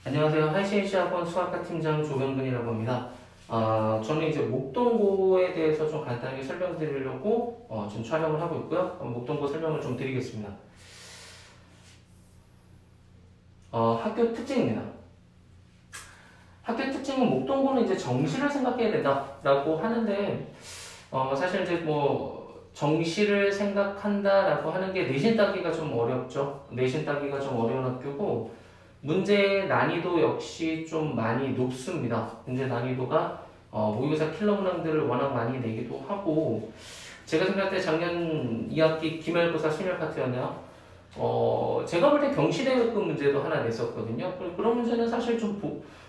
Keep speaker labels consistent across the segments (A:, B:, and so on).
A: 안녕하세요. 한신시학원 수학과 팀장 조병근이라고 합니다. 저는 이제 목동고에 대해서 좀 간단하게 설명드리려고 지금 촬영을 하고 있고요. 목동고 설명을 좀 드리겠습니다. 학교 특징입니다. 학교 특징은 목동고는 이제 정시를 생각해야 된다라고 하는데, 사실 이제 정시를 생각한다라고 하는 게 내신 따기가 좀 어렵죠. 내신 따기가 좀 어려운 학교고, 문제 난이도 역시 좀 많이 높습니다. 문제 난이도가 모의고사 킬러 문항들을 워낙 많이 내기도 하고, 제가 생각할 때 작년 2학기 기말고사 심야 파트였네요. 제가 볼 때 경시대급 문제도 하나 냈었거든요. 그런 문제는 사실 좀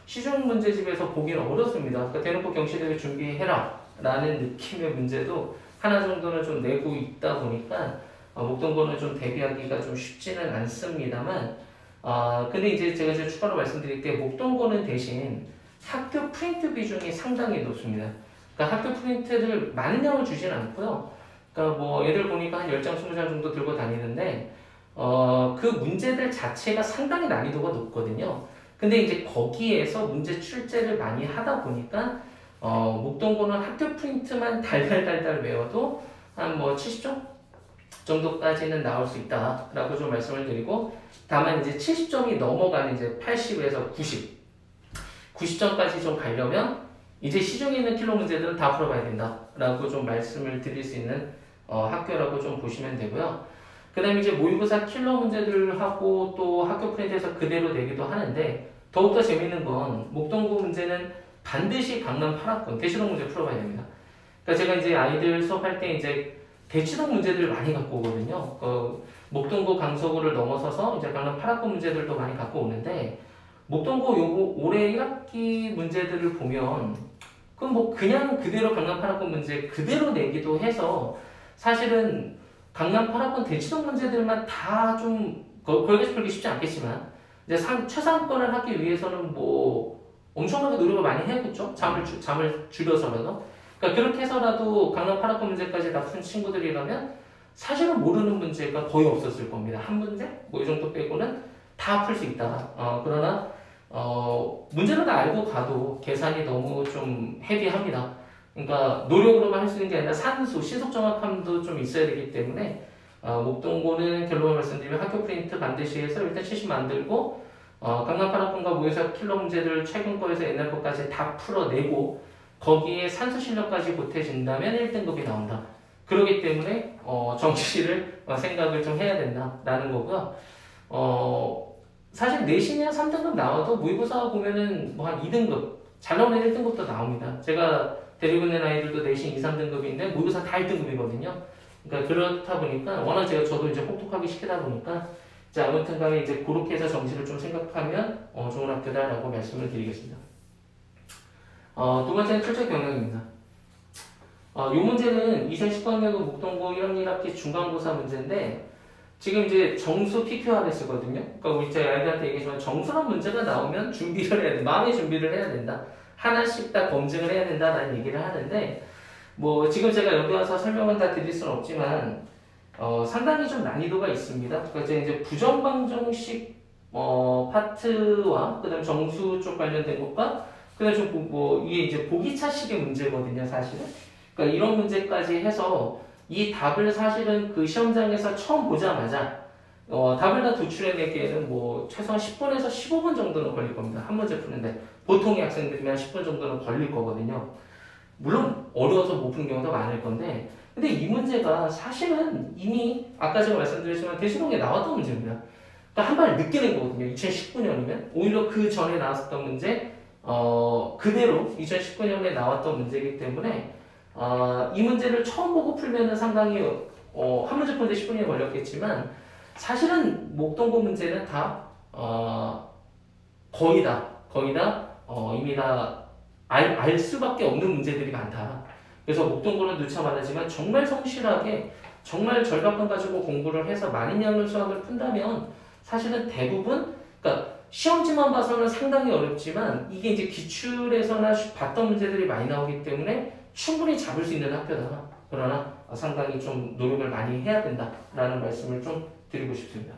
A: 시중 문제집에서 보기는 어렵습니다. 그러니까 대놓고 경시대회 준비해라 라는 느낌의 문제도 하나 정도는 좀 내고 있다 보니까 목동고는 좀 대비하기가 좀 쉽지는 않습니다만, 근데 이제 제가 추가로 말씀드릴 게 목동고는 대신 학교 프린트 비중이 상당히 높습니다. 그러니까 학교 프린트를 많은 양을 주진 않고요. 그러니까 애들 보니까 한 10장, 20장 정도 들고 다니는데, 그 문제들 자체가 상당히 난이도가 높거든요. 근데 이제 거기에서 문제 출제를 많이 하다 보니까, 목동고는 학교 프린트만 달달달달 외워도 한 70점 정도까지는 나올 수 있다라고 좀 말씀을 드리고, 다만 이제 70점이 넘어가는 이제 80에서 90점까지 좀 가려면 이제 시중에 있는 킬러 문제들은 다 풀어봐야 된다라고 좀 말씀을 드릴 수 있는 학교라고 좀 보시면 되고요. 그 다음에 이제 모의고사 킬러 문제들을 하고 또 학교 프린트에서 그대로 내기도 하는데, 더욱더 재밌는 건 목동고 문제는 반드시 강남 8학번 대치동 문제 풀어봐야 됩니다. 그러니까 제가 이제 아이들 수업할 때 이제 대치동 문제들을 많이 갖고 오거든요. 목동고 강서구를 넘어서서 이제 강남 8학번 문제들도 많이 갖고 오는데, 목동고 요거 올해 1학기 문제들을 보면 그럼 그냥 그대로 강남 8학번 문제 그대로 내기도 해서, 사실은 강남 8학번 대치동 문제들만 다 좀 거기서 풀기 쉽지 않겠지만, 이제 최상권을 하기 위해서는 엄청나게 노력을 많이 해야겠죠. 잠을 줄여서라도. 그러니까 그렇게 해서라도 강남 8학번 문제까지 다 푼 친구들이라면 사실은 모르는 문제가 거의 없었을 겁니다. 한 문제? 이 정도 빼고는 다 풀 수 있다. 그러나 문제는 다 알고 가도 계산이 너무 좀 헤비합니다. 그러니까 노력으로만 할 수 있는 게 아니라 산수, 신속 정확함도 좀 있어야 되기 때문에, 목동고는 결론을 말씀드리면 학교 프린트 반드시 해서 일단 70 만들고, 강남 8학번과 모의고사 킬러 문제들 최근 거에서 옛날 거까지 다 풀어내고, 거기에 산수 실력까지 보태진다면 1등급이 나온다. 그렇기 때문에 정시를 생각을 좀 해야 된다라는 거고요. 사실 내신이랑 3등급 나와도 모의고사 보면은 한 2등급, 잘 나오는 1등급도 나옵니다. 제가 데리고 있는 아이들도 내신 2, 3등급인데 모의고사 다 1등급이거든요. 그러니까 그렇다 보니까 워낙 저도 이제 혹독하게 시키다 보니까, 아무튼 간에 이제 그렇게 해서 정시를 좀 생각하면 좋은 학교다라고 말씀을 드리겠습니다. 두 번째는 출제 경향입니다. 이 문제는 2019학년도 목동고 1학년 1학기 중간고사 문제인데, 지금 이제 정수 PQRS거든요. 그러니까 우리 제 아이들한테 얘기했지만 정수란 문제가 나오면 준비를 해야 돼. 마음의 준비를 해야 된다. 하나씩 다 검증을 해야 된다라는 얘기를 하는데, 지금 제가 여기 와서 설명은 다 드릴 수는 없지만, 상당히 좀 난이도가 있습니다. 그러니까 이제 부정방정식 파트와 그다음 정수 쪽 관련된 것과 그다음 이게 이제 보기차식의 문제거든요, 사실은. 그러니까 이런 문제까지 해서 이 답을 사실은 그 시험장에서 처음 보자마자 답을 다 도출해내기에는 최소한 10분에서 15분 정도는 걸릴 겁니다. 한 문제 푸는데 보통의 학생들이면 10분 정도는 걸릴 거거든요. 물론 어려워서 못 푸는 경우도 많을 건데, 근데 이 문제가 사실은 이미 아까 제가 말씀드렸지만 대치동에 나왔던 문제입니다. 그러니까 한 발 늦게 낸 거거든요. 2019년이면 오히려 그 전에 나왔었던 문제 그대로 2019년에 나왔던 문제이기 때문에, 이 문제를 처음 보고 풀면은 상당히 한 문제 푸는데 10분이 걸렸겠지만, 사실은 목동고 문제는 다 거의 다 이미 다 알 수밖에 없는 문제들이 많다. 그래서 목동고는 누차 말하지만 정말 성실하게 정말 절반만 가지고 공부를 해서 많은 양의 수학을 푼다면 사실은 대부분, 그러니까 시험지만 봐서는 상당히 어렵지만 이게 이제 기출에서나 봤던 문제들이 많이 나오기 때문에 충분히 잡을 수 있는 학교다. 그러나 상당히 좀 노력을 많이 해야 된다라는 말씀을 좀 드리고 싶습니다.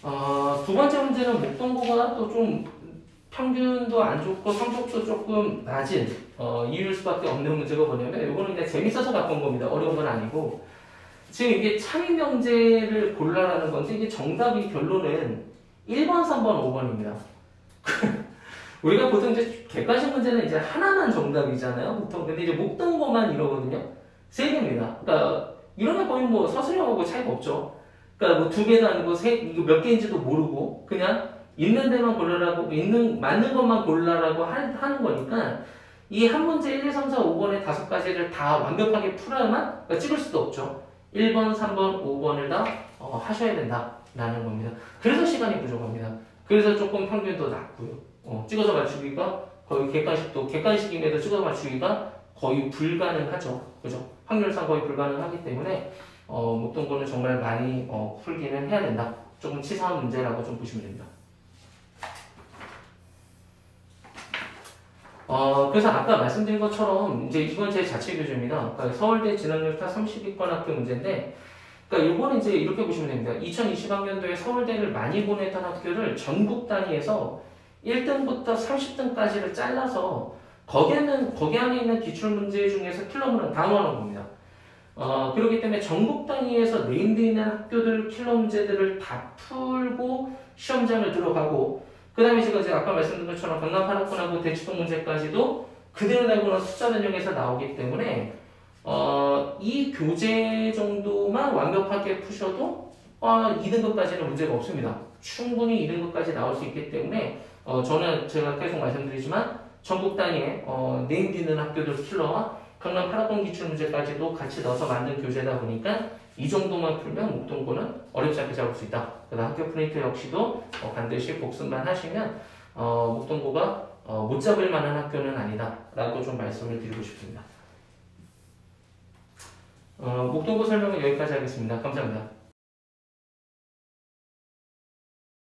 A: 두 번째 문제는 목동고가 또 좀 평균도 안 좋고 성적도 조금 낮은 이유일 수밖에 없는 문제가 뭐냐면 이거는 그냥 재밌어서 갖고 온 겁니다. 어려운 건 아니고 지금 이게 차이 명제를 골라라는 건데 이게 정답이 결론은 1번, 3번, 5번입니다. 우리가 보통 이제 객관식 문제는 이제 하나만 정답이잖아요. 보통 근데 이제 목동고만 이러거든요. 세 개입니다. 그러니까 이러면 거의 뭐 서술형하고 차이가 없죠. 그러니까 뭐 두 개도 아니고 이거 몇 개인지도 모르고 그냥 있는 데만 골라라고 맞는 것만 골라라고 하는 거니까 이 한 문제 1, 2, 3, 4, 5번의 5가지를 다 완벽하게 풀어야만 그러니까 찍을 수도 없죠. 1번, 3번, 5번을 다 하셔야 된다라는 겁니다. 그래서 시간이 부족합니다. 그래서 조금 평균도 낮고요. 찍어서 맞추기가 거의 객관식임에도 찍어서 맞추기가 거의 불가능하죠. 그죠? 확률상 거의 불가능하기 때문에 목동고는 정말 많이 풀기는 해야 된다. 조금 치사한 문제라고 좀 보시면 됩니다. 그래서 아까 말씀드린 것처럼 이제 이건 제 자체 교재입니다. 그러니까 서울대 진학률타 30위권 학교 문제인데, 그러니까 이거는 이제 이렇게 보시면 됩니다. 2020학년도에 서울대를 많이 보냈던 학교를 전국 단위에서 1등부터 30등까지를 잘라서 거기 안에 있는 기출문제 중에서 킬러문을 다 넣어놓은 겁니다. 그렇기 때문에 전국 단위에서 네임드 있는 학교들 킬러 문제들을 다 풀고 시험장을 들어가고 그 다음에 제가 이제 아까 말씀드린 것처럼 강남 8학군하고 대치동 문제까지도 그대로 달고나 숫자 변형해서 나오기 때문에 이 교재 정도만 완벽하게 푸셔도 2등급까지는 문제가 없습니다. 충분히 2등급까지 나올 수 있기 때문에 저는 제가 계속 말씀드리지만 전국 단위에 네임드 있는 학교들 킬러와 강남 8학군 기출 문제까지도 같이 넣어서 만든 교재다 보니까 이 정도만 풀면 목동고는 어렵지 않게 잡을 수 있다. 그다음 학교 프린트 역시도 반드시 복습만 하시면 목동고가 못 잡을 만한 학교는 아니다 라고 좀 말씀을 드리고 싶습니다. 목동고 설명은 여기까지 하겠습니다. 감사합니다.